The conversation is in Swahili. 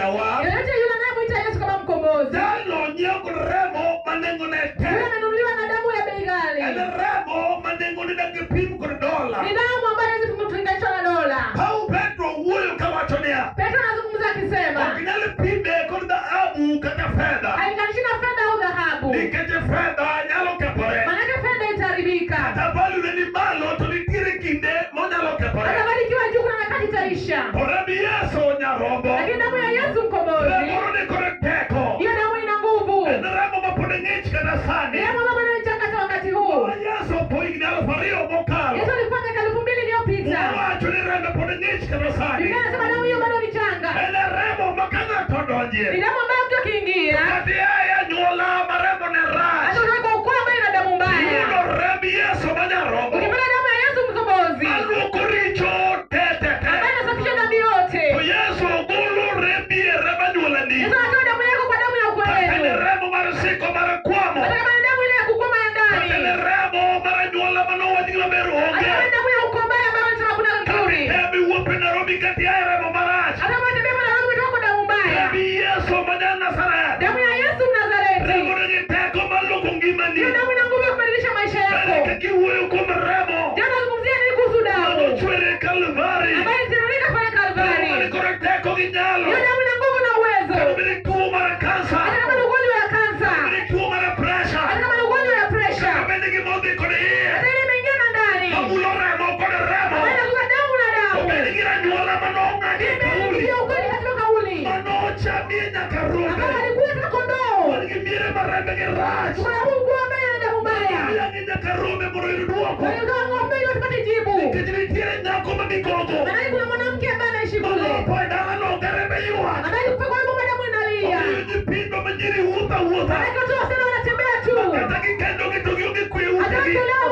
jawa. Yoyote yule anayemuita Yesu kama mkombozi. Jalo nyoko remo manengo nete. Yule amenunuliwa na damu ya bei ghali. Remo manengo nidaki pimu kwa dola. Ni damu ambayo haiwezi kulinganishwa na dola. Pau Petro huyo kama atonia. Petro anazungumza akisema, wakinale pime kwa dhahabu kata fedha. hailinganishi na fedha au dhahabu. Nikete fedha nyalo kapore. Maanake fedha itaharibika. Tabalu ni malo tulitire kinde monyalo kapore. Atabarikiwa juu kuna nyakati itaisha. Porabi Yesu nyarobo. Lakini damu ya Yesu mkombozi. Hiyo damu ina nguvu. Ndaramo maponengechi kana sani. Damu ambayo inachanganya wakati huu. Yesu poigi na fario mokalo. Yesu alifanya 2000 iliyopita. Wacho ni ramo maponengechi kana sani. Biblia inasema damu hiyo bado ni changa. Ramo makanga tondonje. Ni damu ambayo mtu akiingia. Kati haya nyola maremo ne rash. Hata unaweza kuokoa ambayo ina damu mbaya. Yuno rabi Yesu manyarobo. Ukipata damu ya Yesu mkombozi. Alukuricho tete. Ambayo inasafisha dhambi yote. Yesu gulu rebi reba nyolani. Yesu anatoa damu yako kwa damu ya ukweli. Remo marasiko marakwamo. Hata kama ni damu ile ya kukwama ya ndani. Remo maranyola manoa digla beru. Hata kama ni damu ya ukombozi ambayo inasema kuna nzuri. Hebi wope Nairobi kati ya remo marach. Hata kama tembea na Nairobi toka damu mbaya. Rebi Yesu manyana Nazareth. Damu ya Yesu Mnazareti. Remo ni teko maluko ngimani. Hiyo damu ina nguvu ya kubadilisha maisha yako. Kaki huyo kuma remo. Jana nazungumzia nini kuhusu damu? Chwere Kalvari. Ambayo itiririka pale Kalvari. Ni teko ginyalo. Hiyo damu ina nguvu na uwezo. Ni tuo mara kansa. Hata kama ni ugonjwa wa kansa. Ni tuo mara pressure. Hata kama ni ugonjwa wa pressure. Kama ni kimoja kone hii. Hata ile imeingia na ndani. Amulo remo kone remo. Ambayo inakuza damu na damu. Umelingira nyola manonga ni kauli. Ndio ukweli katika kauli. Manocha minya karume. Ambayo alikuwa na kondoo. Walikimire marembe geraj. Kuna Mungu ambaye ana damu mbaya. Minya karume muriruduoko. Kwa hiyo ng'ombe ile tupate jibu. Kijitire nyako mabigogo. Maana kuna mwanamke ambaye anaishi kule. Poida ano garebe yuwa. Ambaye kwa sababu damu inalia. Pindo majiri uta. Maana watu wasema wanatembea tu. Hata kikendo kitugi Hata leo